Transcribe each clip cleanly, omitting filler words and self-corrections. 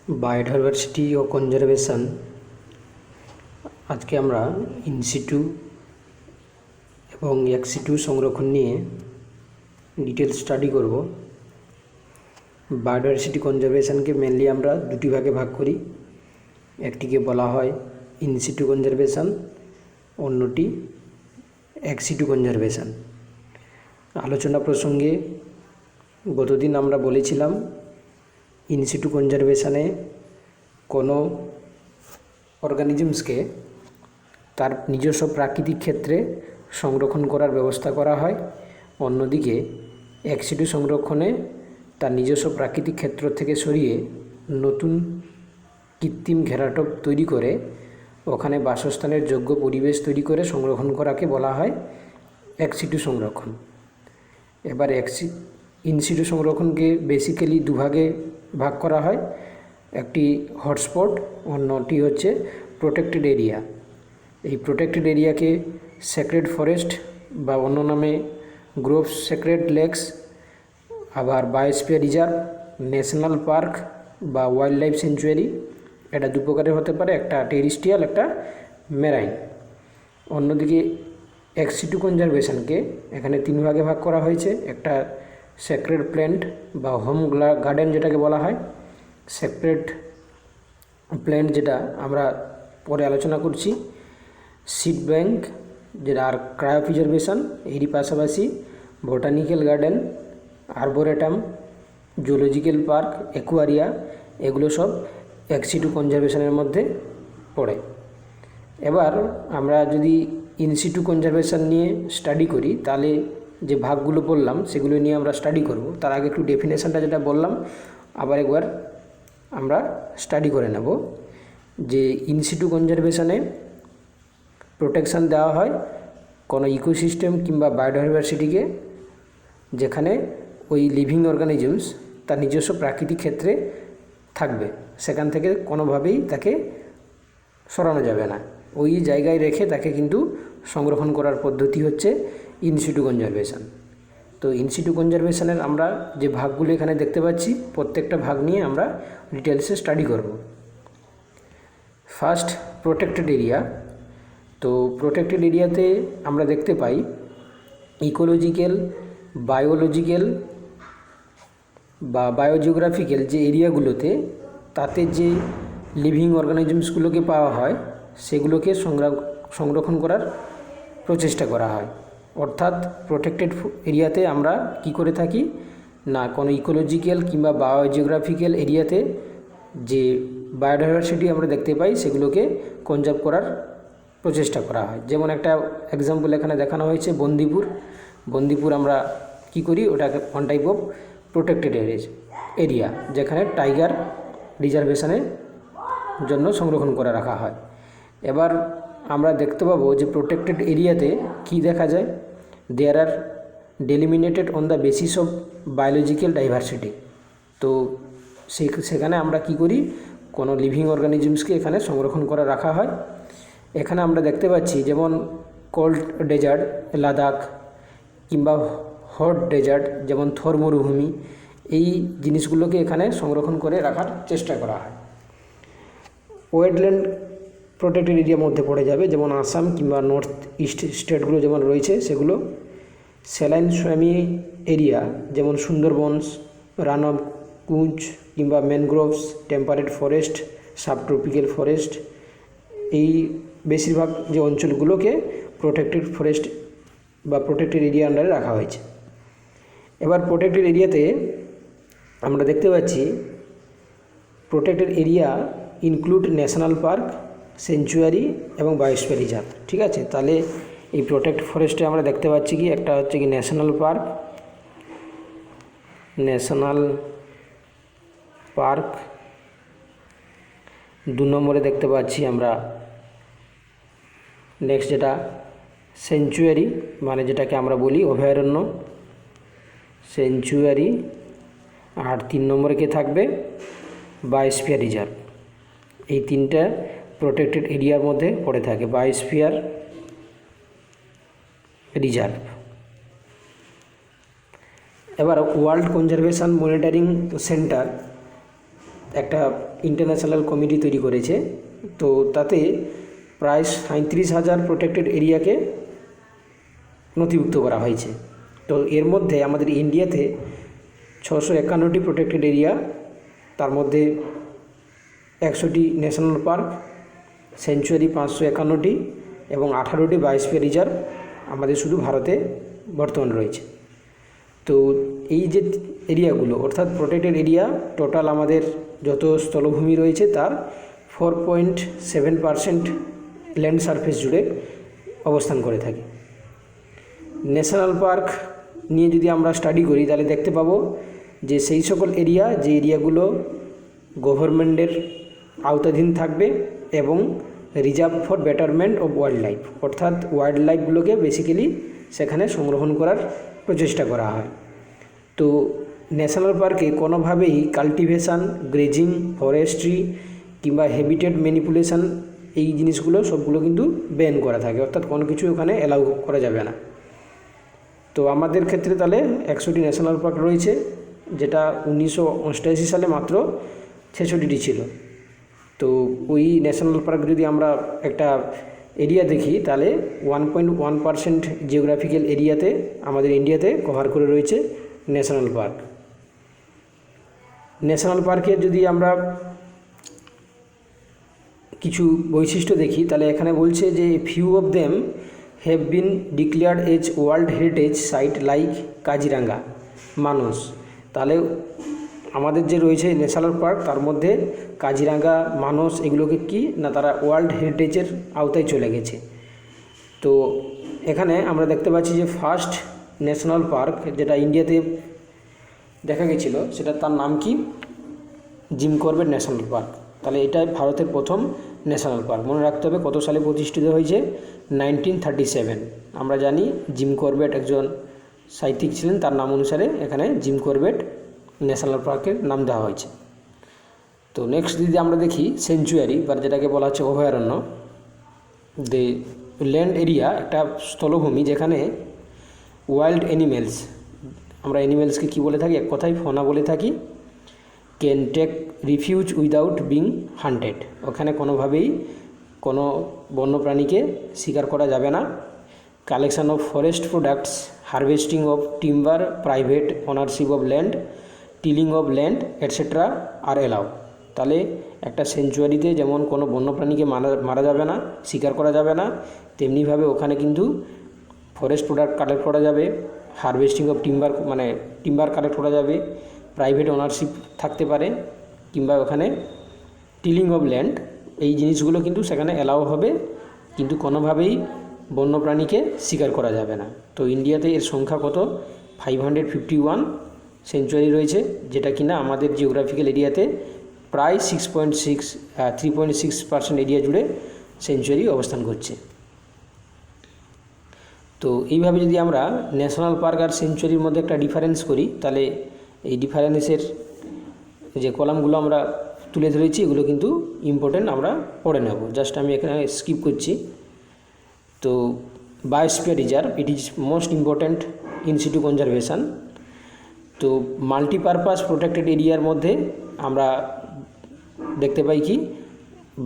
Biodiversity ও conservation. আজকে আমরা in situ এবং এক্সিটু সংরক্ষণ নিয়ে ডিটেল স্টাডি করব। বায়োডাইভার্সিটি কনজারভেশনকে মেনলি আমরা দুটি ভাগে ভাগ করি। একটিকে বলা হয় ইনসিটু কনজারভেশন, অন্যটি এক্সিটু কনজারভেশন। আলোচনা প্রসঙ্গে গতদিন আমরা বলেছিলাম ইনসিটু কনজারভেশনে কোনো অর্গানিজমসকে তার নিজস্ব প্রাকৃতিক ক্ষেত্রে সংরক্ষণ করার ব্যবস্থা করা হয়, অন্যদিকে এক্সিটু সংরক্ষণে তার নিজস্ব প্রাকৃতিক ক্ষেত্র থেকে সরিয়ে নতুন কৃত্রিম ঘেরাটোপ তৈরি করে ওখানে বাসস্থানের যোগ্য পরিবেশ তৈরি করে সংরক্ষণ করাকে বলা হয় এক্সিটু সংরক্ষণ। এবার ইনসিটু সংরক্ষণকে বেসিক্যালি দুভাগে ভাগ করা হয়, একটি হটস্পট, অন্যটি হচ্ছে প্রোটেক্টেড এরিয়া। এই প্রোটেক্টেড এরিয়াকে সেক্রেড ফরেস্ট বা অন্য নামে গ্রোভস, সেক্রেড লেকস, আবার বায়োস্ফিয়ার রিজার্ভ, ন্যাশনাল পার্ক বা ওয়াইল্ড লাইফ সেঞ্চুয়ারি, এটা দু প্রকারের হতে পারে, একটা টেরিস্ট্রিয়াল, একটা মেরাইন। অন্যদিকে এক্সিটু কনজারভেশনকে এখানে তিন ভাগে ভাগ করা হয়েছে, একটা সেক্রেড প্ল্যান্ট বা হোম গার্ডেন যেটাকে বলা হয়, সেক্রেড প্ল্যান্ট যেটা আমরা পরে আলোচনা করছি, সিড ব্যাংক যেটা, আর ক্রায়ো প্রিজারভেশন, এরই পাশাপাশি বোটানিক্যাল গার্ডেন, আরবোরেটাম, জুলজিক্যাল পার্ক, অ্যাকুয়ারিয়া, এগুলো সব এক্সিটু কনজারভেশনের মধ্যে পড়ে। এবার আমরা যদি ইনসিটু কনজারভেশন নিয়ে স্টাডি করি তাহলে যে ভাগগুলো বললাম সেগুলো নিয়ে আমরা স্টাডি করব। তার আগে একটু ডেফিনেশনটা যেটা বললাম আবার একবার আমরা স্টাডি করে নেব। যে ইনসিটু কনজারভেশনে প্রোটেকশান দেওয়া হয় কোনো ইকোসিস্টেম কিংবা বায়োডাইভার্সিটিকে যেখানে ওই লিভিং অর্গানিজমস তার নিজস্ব প্রাকৃতিক ক্ষেত্রে থাকবে, সেখান থেকে কোনোভাবেই তাকে সরানো যাবে না, ওই জায়গায় রেখে তাকে কিন্তু সংরক্ষণ করার পদ্ধতি হচ্ছে ইনসিটু কনজারভেশন। তো ইনসিটু কনজারভেশনের আমরা যে ভাগগুলো এখানে দেখতে পাচ্ছি প্রত্যেকটা ভাগ নিয়ে আমরা ডিটেলসে স্টাডি করব। First, protected area. তো প্রোটেক্টেড এরিয়াতে আমরা দেখতে পাই ইকোলজিক্যাল, বায়োলজিক্যাল বা বায়োজিওগ্রাফিক্যাল যে এরিয়াগুলোতে তাতে যে লিভিং অর্গানিজমসগুলোকে পাওয়া হয় সেগুলোকে সংরক্ষণ করার প্রচেষ্টা করা হয়। অর্থাৎ প্রোটেক্টেড এরিয়াতে আমরা কি করে থাকি না, কোনো ইকোলজিক্যাল কিংবা বায়োজিওগ্রাফিক্যাল এরিয়াতে যে বায়োডাইভার্সিটি আমরা দেখতে পাই সেগুলোকে কনজার্ভ করার প্রচেষ্টা করা হয়। যেমন একটা এক্সাম্পল এখানে দেখানো হয়েছে বন্দিপুর আমরা কি করি, ওটাকে one type of protected area যেখানে টাইগার রিজার্ভেশনের জন্য সংরক্ষণ করে রাখা হয়। এবার আমরা দেখতে পাবো যে প্রোটেক্টেড এরিয়াতে কি দেখা যায়, there are delimitated on the basis of biological diversity. তো সেখানে আমরা কি করি, কোনো লিভিং অর্গানিজমসকে এখানে সংরক্ষণ করে রাখা হয়। এখানে আমরা দেখতে পাচ্ছি যেমন কোল্ড ডেজার্ট লাদাখ কিংবা হট ডেজার্ট যেমন থর মরুভূমি, এই জিনিসগুলোকে এখানে সংরক্ষণ করে রাখার চেষ্টা করা হয়। ওয়েটল্যান্ড প্রোটেক্টেড এরিয়ার মধ্যে পড়ে যাবে, যেমন আসাম কিংবা নর্থ ইস্ট স্টেটগুলো যেমন রয়েছে সেগুলো। স্যালাইন সোয়ামি এরিয়া যেমন সুন্দরবনস, রান অফ কুঞ্জ কিংবা mangroves, temperate forest, subtropical forest, এই বেশিরভাগ যে অঞ্চলগুলোকে প্রোটেক্টেড ফরেস্ট বা প্রোটেক্টেড এরিয়া আন্ডারে রাখা হয়েছে। এবার প্রোটেক্টেড এরিয়াতে আমরা দেখতে পাচ্ছি protected area include national park, century এবং বায়োস্ফিয়ার রিজার্ভ। ঠিক আছে, তাহলে এই প্রোটেক্ট ফরেস্টে আমরা দেখতে পাচ্ছি কি, একটা হচ্ছে কি ন্যাশনাল পার্ক, দু নম্বরে দেখতে পাচ্ছি আমরা নেক্সট যেটা সেঞ্চুয়ারি, মানে যেটাকে আমরা বলি অভয়ারণ্য, সেঞ্চুয়ারি, আর তিন নম্বরে কে থাকবে বায়োস্ফিয়ার রিজার্ভ। এই তিনটা প্রোটেক্টেড এরিয়ার মধ্যে পড়ে থাকে, বায়োস্ফিয়ার রিজার্ভ। এবার ওয়ার্ল্ড কনজারভেশন মনিটরিং সেন্টার একটা ইন্টারন্যাশনাল কমিটি তৈরি করেছে। তো তাতে প্রায় 37,000 প্রোটেক্টেড এরিয়াকে নথিভুক্ত করা হয়েছে। তো এর মধ্যে আমাদের ইন্ডিয়াতে 651টি প্রোটেক্টেড এরিয়া, তার মধ্যে 100টি ন্যাশনাল পার্ক, সেঞ্চুয়ারি 551টি এবং 18টি বায়োস্ফিয়ার রিজার্ভ আমাদের শুধু ভারতে বর্তমান রয়েছে। তো এই যে এরিয়াগুলো অর্থাৎ প্রোটেক্টেড এরিয়া, টোটাল আমাদের যত স্থলভূমি রয়েছে তার 4.7% ল্যান্ড সারফেস জুড়ে অবস্থান করে থাকে। ন্যাশনাল পার্ক নিয়ে যদি আমরা স্টাডি করি তাহলে দেখতে পাবো যে সেই সকল এরিয়া, যে এরিয়াগুলো গভর্নমেন্টের আওতাধীন থাকবে এবং reserve for betterment of wild life, অর্থাৎ ওয়াইল্ড লাইফগুলোকে বেসিক্যালি সেখানে সংরক্ষণ করার প্রচেষ্টা করা হয়। তো ন্যাশনাল পার্কে কোনোভাবেই কাল্টিভেশন, গ্রেজিং, ফরেস্ট্রি কিংবা হ্যাবিটেট ম্যানিপুলেশন এই জিনিসগুলো সবগুলো কিন্তু ব্যান করা থাকে, অর্থাৎ কোনো কিছু ওখানে অ্যালাউ করা যাবে না। তো আমাদের ক্ষেত্রে তাহলে 100টি ন্যাশনাল পার্ক রয়েছে, যেটা 1988 সালে মাত্র 66টি ছিল। তো ওই ন্যাশনাল পার্ক যদি আমরা একটা এরিয়া দেখি তাহলে 1.1% জিওগ্রাফিক্যাল এরিয়াতে আমাদের ইন্ডিয়াতে কভার করে রয়েছে ন্যাশনাল পার্ক। ন্যাশনাল পার্কের যদি আমরা কিছু বৈশিষ্ট্য দেখি তাহলে এখানে বলছে যে few of them have been declared as world heritage site like Kaziranga, Manas. তাহলে আমাদের যে রয়েছে ন্যাশনাল পার্ক তার মধ্যে কাজিরাঙ্গা, মানস এগুলোকে কি না তারা ওয়ার্ল্ড হেরিটেজের আওতায় চলে গেছে। তো এখানে আমরা দেখতে পাচ্ছি যে ফার্স্ট ন্যাশনাল পার্ক যেটা ইন্ডিয়াতে দেখা গেছিলো সেটা তার নাম কি, জিম করবেট ন্যাশনাল পার্ক। তাহলে এটাই ভারতের প্রথম ন্যাশনাল পার্ক। মনে রাখতে হবে কত সালে প্রতিষ্ঠিত হয়েছে, 1937। আমরা জানি জিম করবেট একজন সাহিত্যিক ছিলেন, তার নাম অনুসারে এখানে জিম করবেট ন্যাশনাল পার্কের নাম দেওয়া হয়েছে। তো নেক্সট যদি আমরা দেখি সেঞ্চুয়ারি বা যেটাকে বলা হচ্ছে অভয়ারণ্য, দে ল্যান্ড এরিয়া, একটা স্থলভূমি যেখানে ওয়াইল্ড অ্যানিমেলস, আমরা অ্যানিমেলসকে কী বলে থাকি, এক কথায় ফনা বলে থাকি, can take refuge without being hunted. ওখানে কোনোভাবেই কোনো বন্যপ্রাণীকে শিকার করা যাবে না। Collection of forest products, harvesting of timber, private ownership of land, tilling of land etcetera are allow. তাহলে একটা সেঞ্চুয়ারিতে যেমন কোনো বন্যপ্রাণীকে মারা যাবে না, শিকার করা যাবে না, তেমনিভাবে ওখানে কিন্তু ফরেস্ট প্রোডাক্ট কালেক্ট করা যাবে, হারভেস্টিং অফ টিম্বার মানে টিম্বার কালেক্ট করা যাবে, প্রাইভেট ওনারশিপ থাকতে পারে, কিংবা ওখানে টিলিং অফ ল্যান্ড এই জিনিসগুলো কিন্তু সেখানে অ্যালাউ হবে, কিন্তু কোনোভাবেই বন্যপ্রাণীকে শিকার করা যাবে না। তো ইন্ডিয়াতে এর সংখ্যা কত, 551 সেঞ্চুয়ারি রয়েছে, যেটা কিনা আমাদের জিওগ্রাফিক্যাল এরিয়াতে প্রায় 3.6% এরিয়া জুড়ে সেঞ্চুয়ারি অবস্থান করছে। তো এইভাবে যদি আমরা ন্যাশনাল পার্ক আর সেঞ্চুয়ারির মধ্যে একটা ডিফারেন্স করি তাহলে এই ডিফারেন্সের যে কলামগুলো আমরা তুলে ধরেছি এগুলো কিন্তু ইম্পর্টেন্ট, আমরা পড়ে নেব। জাস্ট আমি এখানে স্কিপ করছি। তো biosphere reserve, it is most important in situ conservation. তো মাল্টিপারপাস প্রোটেক্টেড এরিয়ার মধ্যে আমরা দেখতে পাই কি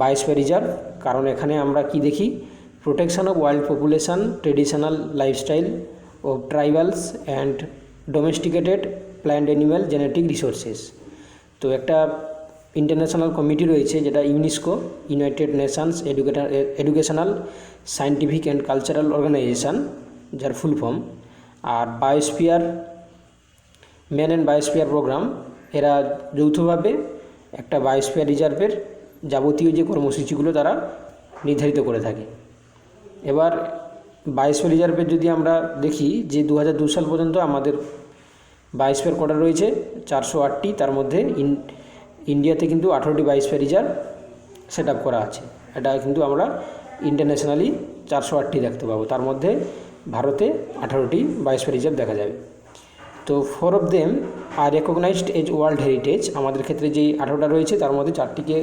বায়োস্ফিয়ার রিজার্ভ, কারণ এখানে আমরা কি দেখি, protection of wild population, traditional lifestyle of tribals and domesticated plant animal genetic resources. তো একটা ইন্টারন্যাশনাল কমিটি রয়েছে যেটা UNESCO, United Nations Educational Scientific and Cultural Organisation, যার ফুল ফর্ম। আর biosphere man and biosphere programme, এরা যৌথভাবে একটা biosphere রিজার্ভের যাবতীয় যে কর্মসূচিগুলো তারা নির্ধারিত করে থাকে। এবার বায়োস্ফিয়ার রিজার্ভের যদি আমরা দেখি যে 2002 সাল পর্যন্ত আমাদের বায়োস্ফিয়ার কোটা রয়েছে 408টি, তার মধ্যে ইন্ডিয়াতে কিন্তু 18টি বায়োস্ফিয়ার রিজার্ভ সেট আপ করা আছে। এটা কিন্তু আমরা ইন্টারন্যাশনালি 408টি দেখতে পাবো, তার মধ্যে ভারতে 18টি বায়োস্ফিয়ার রিজার্ভ দেখা যাবে। তো 4 of them are recognised as world heritage. আমাদের ক্ষেত্রে যেই 18টা রয়েছে তার মধ্যে 4টিকে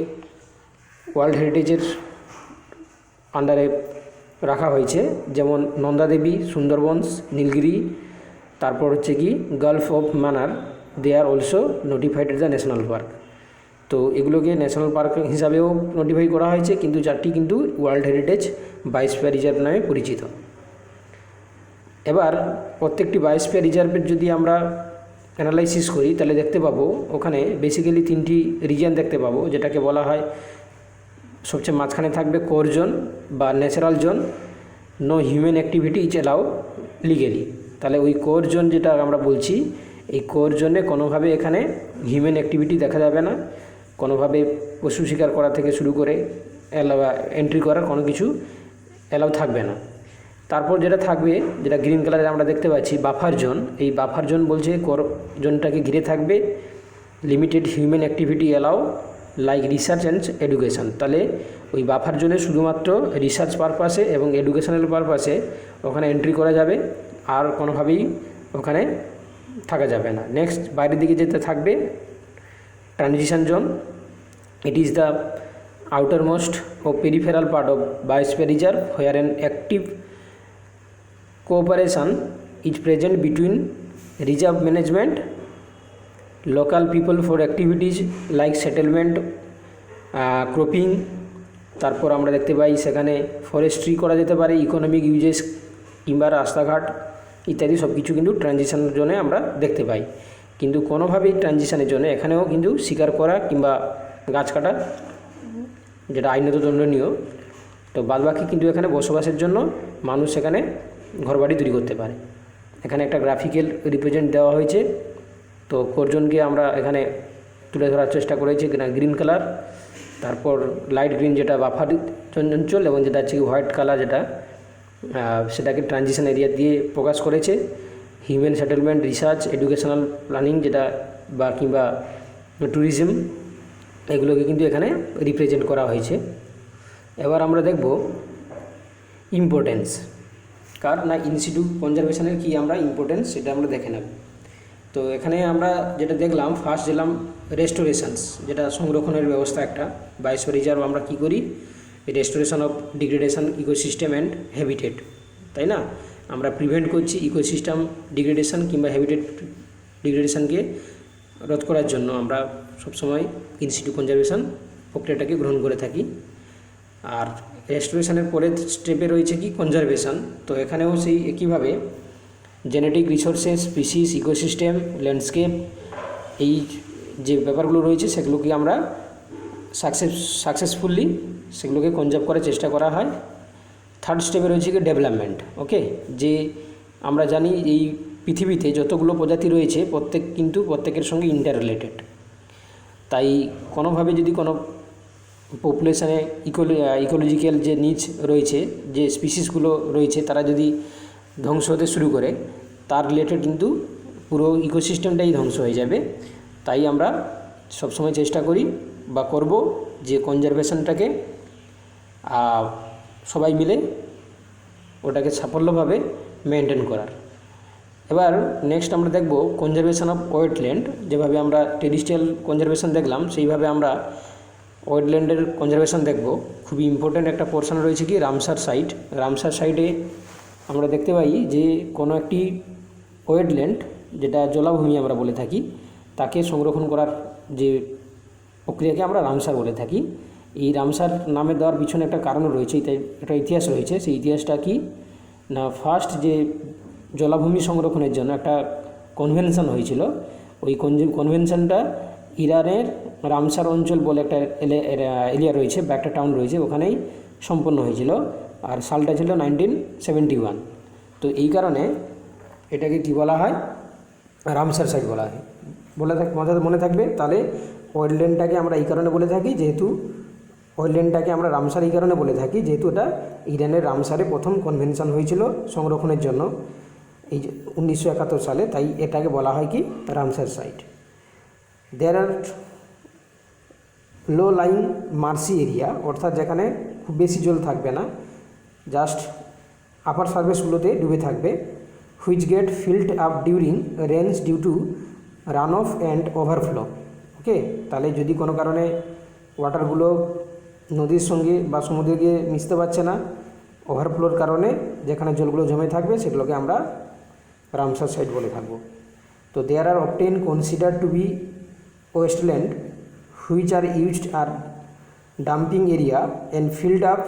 ওয়ার্ল্ড হেরিটেজের আন্ডারে রাখা হয়েছে, যেমন নন্দাদেবী, সুন্দরবনস, নীলগিরি, তারপর হচ্ছে কি Gulf of Mannar, they are also notified as the national park. তো এগুলোকে ন্যাশনাল পার্ক হিসাবেও নোটিফাই করা হয়েছে, কিন্তু 4টি কিন্তু ওয়ার্ল্ড হেরিটেজ বায়োস্ফিয়ার রিজার্ভ নামে পরিচিত। এবার প্রত্যেকটি বায়োস্ফিয়ার রিজার্ভের যদি আমরা অ্যানালাইসিস করি তাহলে দেখতে পাবো ওখানে বেসিক্যালি 3টি রিজিয়ন দেখতে পাবো, যেটাকে বলা হয় সবচেয়ে মাঝখানে থাকবে কোর জোন বা natural zone, no human activity is allow legally. তাহলে ওই কোর জোন যেটা আমরা বলছি, এই কোর জোনে কোনোভাবে এখানে হিউম্যান অ্যাক্টিভিটি দেখা যাবে না, কোনোভাবে পশু শিকার করা থেকে শুরু করে এন্ট্রি করার কোনো কিছু অ্যালাউ থাকবে না। তারপর যেটা থাকবে, যেটা গ্রিন কালারে আমরা দেখতে পাচ্ছি বাফার জোন, এই বাফার জোন বলছে কোর জোনটাকে ঘিরে থাকবে limited human activity allow like research and education. তাহলে ওই বাফার জোনে শুধুমাত্র রিসার্চ পারপাসে এবং এডুকেশনাল পারপাসে ওখানে এন্ট্রি করা যাবে, আর কোনোভাবেই ওখানে থাকা যাবে না। নেক্সট বাইরের দিকে যেতে থাকবে transition zone. It is the outermost or peripheral part of biosphere reserve where an active cooperation is present between reserve management, local people for activities like settlement, cropping। তারপর আমরা দেখতে পাই সেখানে ফরেস্ট্রি করা যেতে পারে, ইকোনমিক ইউজেস কিংবা রাস্তাঘাট ইত্যাদি সব কিছু কিন্তু ট্রানজিশন জোনে আমরা দেখতে পাই। কিন্তু কোনোভাবেই ট্রানজিশনের জন্য এখানেও কিন্তু শিকার করা কিংবা গাছ কাটা যেটা আইনত দণ্ডনীয়, তো বাদবাকি কিন্তু এখানে বসবাসের জন্য মানুষ সেখানে ঘরবাড়ি তৈরি করতে পারে। এখানে একটা গ্রাফিক্যাল রিপ্রেজেন্ট দেওয়া হয়েছে, তো কোরজনকে আমরা এখানে তুলে ধরার চেষ্টা করেছি গ্রিন কালার, তারপর লাইট গ্রিন যেটা বাফার অঞ্চল, এবং যেটা হচ্ছে হোয়াইট কালার যেটা সেটাকে ট্রানজিশন এরিয়া দিয়ে প্রকাশ করেছে। Human settlement, research, educational planning যেটা বা কিংবা ট্যুরিজম, এগুলোকে কিন্তু এখানে রিপ্রেজেন্ট করা হয়েছে। এবার আমরা দেখব ইম্পর্টেন্স কার না ইনস্টিটিউট কনজারভেশনের কি আমরা ইম্পর্টেন্স সেটা আমরা দেখে নেব। তো এখানে আমরা যেটা দেখলাম, ফার্স্ট দিলাম রেস্টোরেশনস, যেটা সংরক্ষণের ব্যবস্থা একটা বায়োস্ফিয়ার রিজার্ভ আমরা কী করি, restoration of degradation ecosystem and habitat, তাই না? আমরা প্রিভেন্ট করছি ইকোসিস্টেম ডিগ্রেডেশন কিংবা হ্যাবিটেট ডিগ্রেডেশনকে রোধ করার জন্য আমরা সবসময় ইনস্টিটিউট কনজারভেশন প্রক্রিয়াটাকে গ্রহণ করে থাকি। আর রেস্টোরেশনের পরের স্টেপে রয়েছে কি কনজারভেশন। তো এখানেও সেই একইভাবে genetic resources, species, ecosystem, landscape, এই যে ব্যাপারগুলো রয়েছে সেগুলোকে আমরা সাকসেসফুলি সেগুলোকে কনজার্ভ করার চেষ্টা করা হয়। থার্ড স্টেপে রয়েছে কি ডেভেলপমেন্ট। ওকে, যে আমরা জানি এই পৃথিবীতে যতগুলো প্রজাতি রয়েছে প্রত্যেকের সঙ্গে ইন্টার রিলেটেড, তাই কোনোভাবে যদি কোনো পপুলেশানে ইকোলজিক্যাল যে নিচ রয়েছে, যে স্পিসিসগুলো রয়েছে তারা যদি ধ্বংস হতে শুরু করে, তার রিলেটেড কিন্তু পুরো ইকোসিস্টেমটাই ধ্বংস হয়ে যাবে। তাই আমরা সবসময় চেষ্টা করি বা করব যে কনজারভেশনটাকে সবাই মিলে ওটাকে সাফল্যভাবে মেনটেন করার। এবার নেক্সট আমরা দেখব কনজারভেশন অফ ওয়েটল্যান্ড। যেভাবে আমরা টেরিস্ট্রিয়াল কনজারভেশন দেখলাম, সেইভাবে আমরা ওয়েটল্যান্ডের কনজারভেশন দেখব। খুবই ইম্পর্ট্যান্ট একটা পোর্শন রয়েছে কি রামসার সাইট। রামসার সাইটে আমরা দেখতে পাই যে কোনো একটি ওয়েটল্যান্ড, যেটা জলাভূমি আমরা বলে থাকি, তাকে সংরক্ষণ করার যে প্রক্রিয়াকে আমরা রামসার বলে থাকি। এই রামসার নামে দেওয়ার পিছনে একটা কারণ রয়েছে, একটা ইতিহাস রয়েছে। সেই ইতিহাসটা কি না, ফার্স্ট যে জলাভূমি সংরক্ষণের জন্য একটা কনভেনশন হয়েছিল, ওই কনভেনশনটা ইরানের রামসার অঞ্চল বলে একটা এরিয়া রয়েছে বা একটা টাউন রয়েছে, ওখানেই সম্পন্ন হয়েছিল। আর সালটা ছিল 1971। তো এই কারণে এটাকে কি বলা হয়, রামসার সাইট বলা হয়। মনে থাকবে। তাহলে ওয়েটল্যান্ডটাকে আমরা এই কারণে বলে থাকি, যেহেতু ওয়েটল্যান্ডটাকে আমরা রামসার এই কারণে বলে থাকি যেহেতু এটা ইরানের রামসারে প্রথম কনভেনশন হয়েছিল সংরক্ষণের জন্য এই 1971 সালে, তাই এটাকে বলা হয় কি রামসার সাইট। দেয়ার আর লো লাইং মার্সি এরিয়া, অর্থাৎ যেখানে খুব বেশি জল থাকবে না, জাস্ট আপার সার্ফেসগুলোতে ডুবে থাকবে, which get filled up during range due to run off and overflow. Okay, তাহলে যদি কোনো কারণে ওয়াটারগুলো নদীর সঙ্গে বা সমুদ্রে গিয়ে মিশতে পারছে না, ওভারফ্লোর কারণে যেখানে জলগুলো জমে থাকবে সেগুলোকে আমরা রামসার সাইট বলে থাকবো। তো there are often consider to be wasteland which are used are dumping area and filled up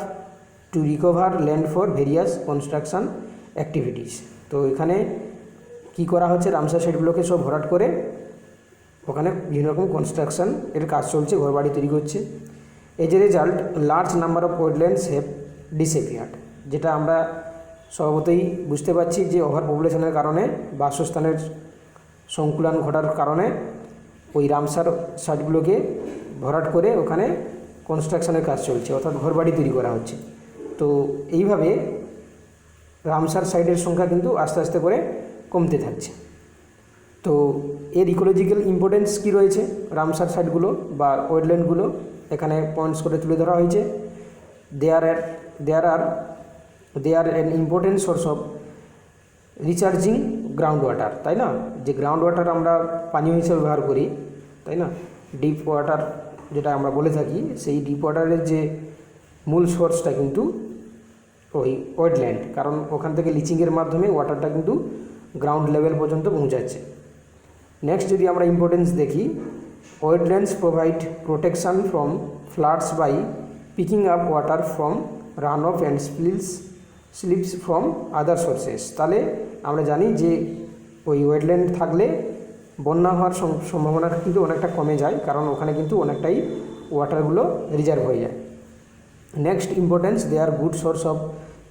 to recover land for various construction activities। তো এখানে কি করা হচ্ছে, রামসার সাইটগুলোকে সব ভরাট করে ওখানে বিভিন্ন রকম কনস্ট্রাকশন এর কাজ চলছে, ঘরবাড়ি তৈরি করছে। As a result large number of wetlands have disappeared, যেটা আমরা স্বভাবতই বুঝতে পারছি যে ওভার পপুলেশনের কারণে, বাসস্থানের সংকুলান ঘটার কারণে ওই রামসার সাইটগুলোকে ভরাট করে ওখানে কনস্ট্রাকশনের কাজ চলছে, অর্থাৎ ঘরবাড়ি তৈরি করা হচ্ছে। তো এইভাবে রামসার সাইটের সংখ্যা কিন্তু আস্তে আস্তে করে কমতে থাকছে। তো এর ইকোলজিক্যাল ইম্পর্টেন্স কী রয়েছে রামসার সাইটগুলো বা ওয়েটল্যান্ডগুলো, এখানে পয়েন্টস করে তুলে ধরা হয়েছে। There are an important source of recharging ground water, তাই না? যে গ্রাউন্ড ওয়াটার আমরা পানীয় হিসেবে ব্যবহার করি, তাই না? ডিপ ওয়াটার যেটা আমরা বলে থাকি, সেই ডিপ ওয়াটারের যে মূল সোর্সটা কিন্তু ওই ওয়েটল্যান্ড, কারণ ওখান থেকে লিচিংয়ের মাধ্যমে ওয়াটারটা কিন্তু গ্রাউন্ড লেভেল পর্যন্ত পৌঁছাচ্ছে। নেক্সট যদি আমরা ইম্পর্টেন্স দেখি, wetlands provide protection from floods by picking up water from run off and slips from other sources. তাহলে আমরা জানি যে ওই ওয়েটল্যান্ড থাকলে বন্যা হওয়ার সম্ভাবনা কিন্তু অনেকটা কমে যায়, কারণ ওখানে কিন্তু অনেকটাই ওয়াটারগুলো রিজার্ভ হয়ে যায়। Next importance, they are good source of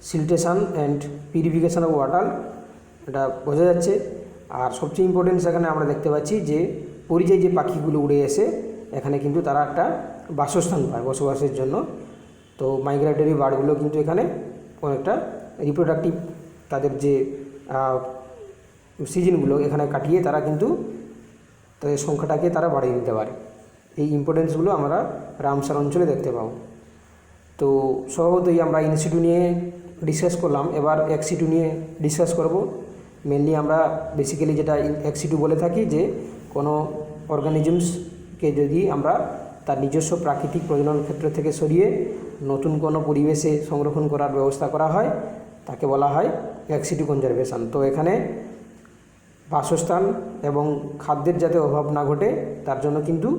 siltation and purification of water, এটা বোঝা যাচ্ছে। আর সবচেয়ে ইম্পর্টেন্স এখানে আমরা দেখতে পাচ্ছি যে পরিযায়ী যে পাখিগুলো উড়ে এসে এখানে কিন্তু তারা একটা বাসস্থান পায় বসবাসের জন্য। তো মাইগ্রেটরি বার্ডগুলো কিন্তু এখানে অনেকটা রিপ্রোডাক্টিভ তাদের যে সিজনগুলো এখানে কাটিয়ে তারা কিন্তু তাদের সংখ্যাটাকে তারা বাড়িয়ে নিতে পারে। এই ইম্পর্টেন্সগুলো আমরা রামসার অঞ্চলে দেখতে পাবো। তো স্বভাবতই আমরা ইনসিটু নিয়ে ডিসকাস করলাম, এবার এক্সিটু নিয়ে ডিসকাস করব। মেনলি আমরা বেসিক্যালি যেটা এক্সিটু বলে থাকি যে কোনো অর্গানিজমসকে যদি আমরা তার নিজস্ব প্রাকৃতিক প্রজনন ক্ষেত্র থেকে সরিয়ে নতুন কোনো পরিবেশে সংরক্ষণ করার ব্যবস্থা করা হয়, তাকে বলা হয় এক্সিটু কনজারভেশন। তো এখানে বাসস্থান এবং খাদ্যের যাতে অভাব না ঘটে তার জন্য কিন্তু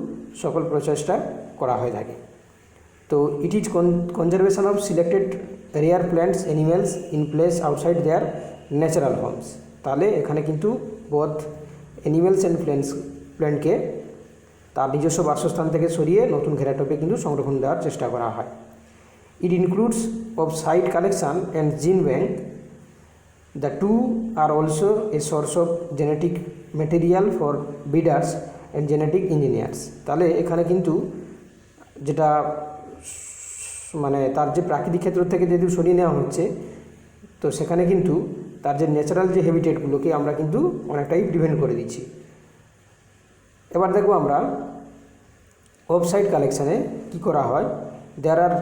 সকল প্রচেষ্টা করা হয়ে থাকে। তো it is conservation of selected rare plants animals in place outside their natural homes. তাহলে এখানে কিন্তু বোথ অ্যানিমেলস অ্যান্ড প্ল্যান্টকে তার নিজস্ব বাসস্থান থেকে সরিয়ে নতুন ঘেরাটোপে কিন্তু সংরক্ষণ দেওয়ার চেষ্টা করা হয়। It includes off site collection and gene bank. The two are also a source of genetic material for breeders and genetic engineers. তাহলে এখানে কিন্তু যেটা মানে তার যে প্রাকৃতিক ক্ষেত্র থেকে যেহেতু সরিয়ে নেওয়া হচ্ছে, তো সেখানে কিন্তু তার যে ন্যাচারাল যে হ্যাবিটেটগুলোকে আমরা কিন্তু অনেকটাই প্রিভেন্ট করে দিচ্ছি। এবার দেখব আমরা অফসাইট কালেকশানে কী করা হয়। There are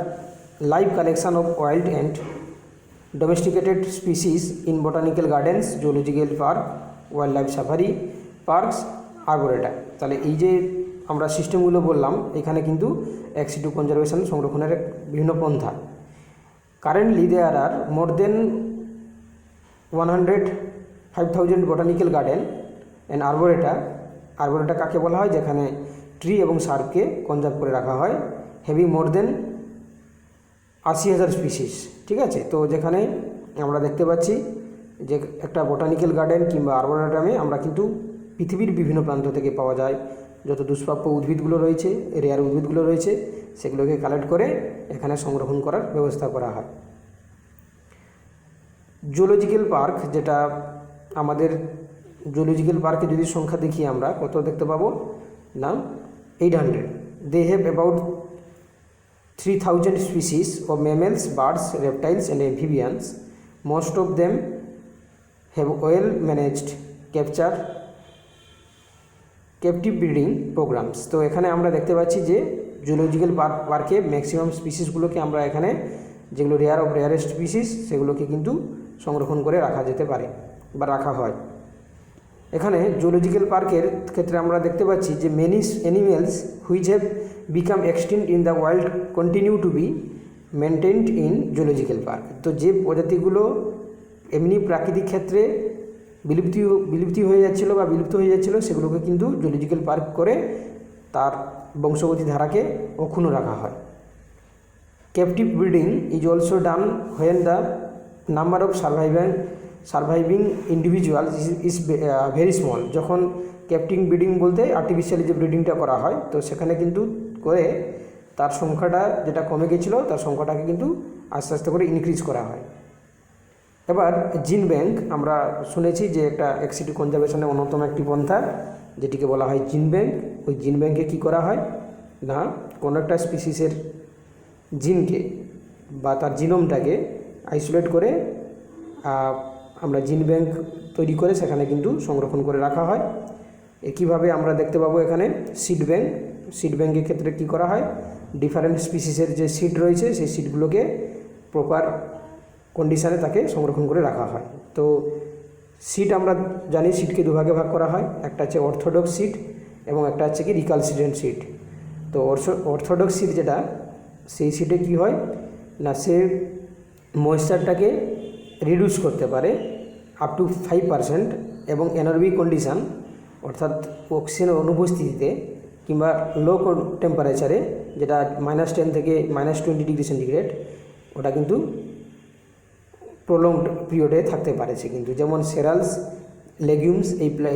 live collection of wild and domesticated species in botanical gardens, zoological park, wild life safari parks, arboreta. তাহলে এই যে আমরা সিস্টেমগুলো বললাম, এখানে কিন্তু এক্সিটু কনজারভেশন সংরক্ষণের বিভিন্ন পন্থা। Currently there are more than 105,000 botanical garden and arboreta কাকে বলা হয়, যেখানে ট্রি এবং সার্ককে কনজার্ভ করে রাখা হয়, হ্যাভিং মোর দেন 80,000 স্পিসিস। ঠিক আছে, তো যেখানে আমরা দেখতে পাচ্ছি যে একটা বোটানিক্যাল গার্ডেন কিংবা আর্বোরেটামে আমরা কিন্তু পৃথিবীর বিভিন্ন প্রান্ত থেকে পাওয়া যায় যত দুষ্প্রাপ্য উদ্ভিদগুলো রয়েছে, রেয়ার উদ্ভিদগুলো রয়েছে, সেগুলোকে কালেক্ট করে এখানে সংরক্ষণ করার ব্যবস্থা করা হয়। জুলজিক্যাল পার্ক, যেটা আমাদের জুলজিক্যাল পার্কে যদি সংখ্যা দেখি আমরা কত দেখতে পাবো না, 800। They have about 3,000 species of mammals, birds, reptiles and amphibians. Most of them have well managed captive breeding programs. তো এখানে আমরা দেখতে পাচ্ছি যে জুলজিক্যাল পার্কে ম্যাক্সিমাম স্পিসিসগুলোকে আমরা এখানে যেগুলো রেয়ারেস্ট স্পিসিস সেগুলোকে কিন্তু সংরক্ষণ করে রাখা যেতে পারে বা রাখা হয়। এখানে জুলজিক্যাল পার্কের ক্ষেত্রে আমরা দেখতে পাচ্ছি যে many animals which have become extinct in the world continue to be maintained in zoological park. তো যে প্রজাতিগুলো এমনি প্রাকৃতিক ক্ষেত্রে বিলুপ্তি হয়ে যাচ্ছিলো বা বিলুপ্ত হয়ে যাচ্ছিলো, সেগুলোকে কিন্তু জুলজিক্যাল পার্ক করে তার বংশগতি ধারাকে অক্ষুণ্ণ রাখা হয়। Captive breeding is also done when the number of surviving individual is very small. যখন ক্যাপটিভ ব্রিডিং বলতে আর্টিফিশিয়ালি যে ব্রিডিংটা করা হয়, তো সেখানে কিন্তু করে তার সংখ্যাটা যেটা কমে গেছিলো তার সংখ্যাটাকে কিন্তু আস্তে আস্তে করে ইনক্রিজ করা হয়। এবার জিন ব্যাংক আমরা শুনেছি যে একটা এক্সিটু কনজারভেশনের অন্যতম একটি পন্থা, যেটিকে বলা হয় জিন ব্যাংক। ওই জিন ব্যাংকে কী করা হয় না, কোনো একটা স্পিসিসের জিনকে বা তার জিনোমটাকে আইসোলেট করে আমরা জিন ব্যাংক তৈরি করে সেখানে কিন্তু সংরক্ষণ করে রাখা হয়। একইভাবে আমরা দেখতে পাবো এখানে সিড ব্যাংক। সিড ব্যাংকের ক্ষেত্রে কী করা হয়, ডিফারেন্ট স্পিসিসের যে সিড রয়েছে সেই সিডগুলোকে প্রপার কন্ডিশানে তাকে সংরক্ষণ করে রাখা হয়। তো সিড আমরা জানি সিডকে দুভাগে ভাগ করা হয়, একটা হচ্ছে অর্থোডক্স সিড এবং একটা হচ্ছে কি রিকালসিডেন্ট সিড। তো অর্থোডক্স সিড যেটা, সেই সিডে কী হয় না, সে ময়েশ্চারটাকে রিডিউস করতে পারে আপ টু 5% এবং এনারোবিক কন্ডিশান অর্থাৎ অক্সিজেনের অনুপস্থিতিতে কিংবা লো টেম্পারেচারে, যেটা -10 থেকে -20 ডিগ্রি সেন্টিগ্রেড, ওটা কিন্তু প্রলংড পিরিয়ডে থাকতে পারে সে কিন্তু। যেমন সেরালস, লেগুমস,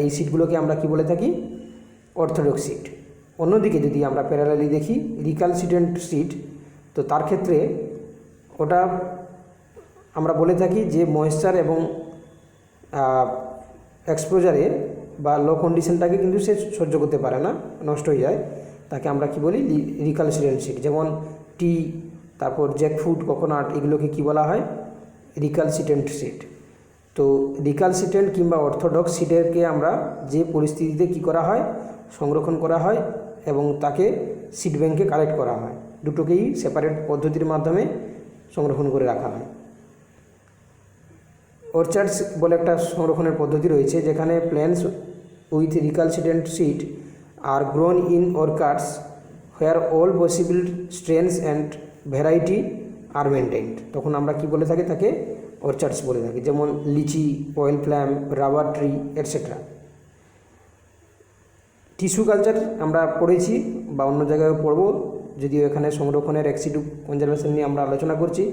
এই সিডগুলোকে আমরা কি বলে থাকি, অর্থোডক্স সিড। অন্যদিকে যদি আমরা প্যারালালি দেখি রিকালসিডেন্ট সিড, তো তার ক্ষেত্রে ওটা আমরা বলে থাকি যে ময়েশ্চার এবং এক্সপোজারে বা লো কন্ডিশনটাকে কিন্তু সে সহ্য করতে পারে না, নষ্ট হয়ে যায়, তাকে আমরা কি বলি রিকালসিডেন্ট সিড। যেমন টি, তারপর জ্যাকফ্রুট, কোকোনাট, এগুলোকে কি বলা হয়, রিকালসিডেন্ট সিড। তো রিকালসিডেন্ট কিংবা অর্থোডক্স সিডেরকে আমরা যে পরিস্থিতিতে কি করা হয়, সংরক্ষণ করা হয় এবং তাকে সিড ব্যাংকে কালেক্ট করা হয়, দুটোকেই সেপারেট পদ্ধতির মাধ্যমে সংরক্ষণ করে রাখা হয়। অর্চার্ডস বলে একটা সংরক্ষণের পদ্ধতি রয়েছে, যেখানে plants with recalcitrant seed are grown in orchards where all possible strains and variety are maintained. তখন আমরা কি বলে থাকি, তাকে অর্চার্ডস বলে থাকি। যেমন litchi, oil palm, rubber tree, etcetera. Tissue culture আমরা পড়েছি বা অন্য জায়গায় পড়ব, যদিও এখানে সংরক্ষণের এক্সিটু কনজারভেশন নিয়ে আমরা আলোচনা করছি,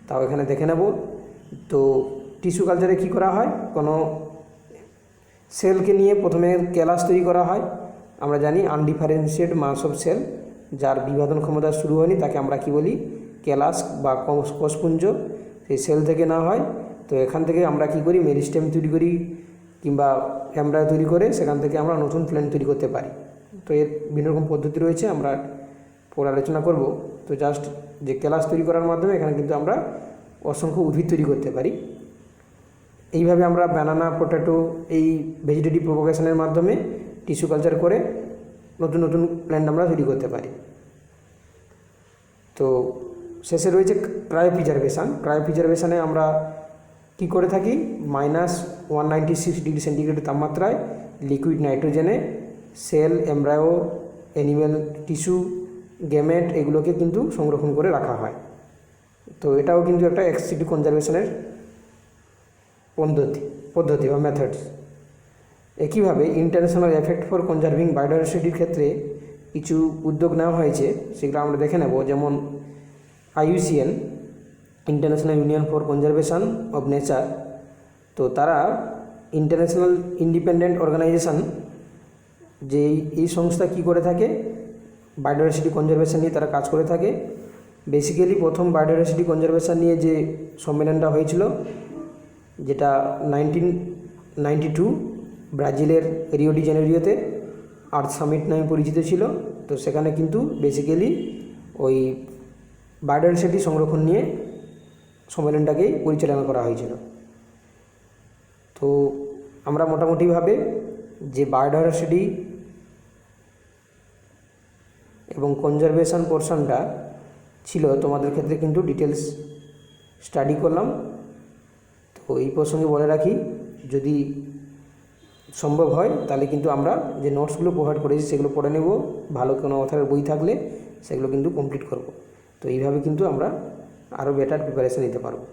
তাও এখানে দেখে নেব। তো টিস্যু কালচারে কী করা হয়, কোনো সেলকে নিয়ে প্রথমে ক্যালাস তৈরি করা হয়। আমরা জানি আনডিফারেন্সিয়েট মাস অফ সেল, যার বিভাজন ক্ষমতা শুরু হয়নি, তাকে আমরা কি বলি, ক্যালাস বা কোষপুঞ্জ। সেই সেল থেকে না হয়, তো এখান থেকে আমরা কি করি, মেরিস্টেম তৈরি করি কিংবা এমব্রায়ো তৈরি করে সেখান থেকে আমরা নতুন প্ল্যান্ট তৈরি করতে পারি। তো এর বিভিন্ন রকম পদ্ধতি রয়েছে, আমরা পরে আলোচনা করব। তো জাস্ট যে ক্যালাস তৈরি করার মাধ্যমে এখানে কিন্তু আমরা অসংখ্য উদ্ভিদ তৈরি করতে পারি। এইভাবে আমরা ব্যানানা, পটেটো, এই ভেজিটেটিভ প্রোপাগেশনের মাধ্যমে টিস্যু কালচার করে নতুন নতুন প্ল্যান্ট আমরা তৈরি করতে পারি। তো শেষে রয়েছে ক্রায়োপ্রিজারভেশন। ক্রায়োপ্রিজারভেশনে আমরা কি করে থাকি, -196 ডিগ্রি সেন্টিগ্রেড তাপমাত্রায় লিকুইড নাইট্রোজেনে cell, embryo, animal tissue, gamete, এগুলোকে কিন্তু সংরক্ষণ করে রাখা হয়। তো এটাও কিন্তু একটা এক্সিটু কনজারভেশনের পদ্ধতি বা মেথডস। একইভাবে ইন্টারন্যাশনাল এফেক্ট ফর কনজারভিং বায়োডাইভার্সিটির ক্ষেত্রে কিছু উদ্যোগ নেওয়া হয়েছে, সেগুলো আমরা দেখে নেব। যেমন IUCN, international union for conservation of nature, তো তারা ইন্টারন্যাশনাল ইন্ডিপেন্ডেন্ট অর্গানাইজেশন, যে এই সংস্থা কি করে থাকে, বায়োডাইভার্সিটি কনজারভেশন নিয়ে তারা কাজ করে থাকে। বেসিক্যালি প্রথম বায়োডাইভার্সিটি কনজারভেশন নিয়ে যে সম্মেলনটা হয়েছিল, যেটা 1992 ব্রাজিলের রিও ডি জেনেরিওতে আর্থ সামিট নামে পরিচিত ছিল। তো সেখানে কিন্তু বেসিক্যালি ওই বায়োডাইভার্সিটি সংরক্ষণ নিয়ে সম্মেলনটাকেই পরিচালনা করা হয়েছিল। তো আমরা মোটামুটিভাবে যে বায়োডাইভার্সিটি এবং কনজারভেশন পোর্শনটা ছিল তোমাদের ক্ষেত্রে কিন্তু ডিটেলস স্টাডি করলাম। তো এই প্রসঙ্গে বলে রাখি, যদি সম্ভব হয় তাহলে কিন্তু আমরা যে নোটসগুলো প্রোভাইড করেছি সেগুলো পড়ে নেব, ভালো কোনো অথরের বই থাকলে সেগুলো কিন্তু কমপ্লিট করব। তো এইভাবে কিন্তু আমরা আরও বেটার প্রিপারেশন নিতে পারবো।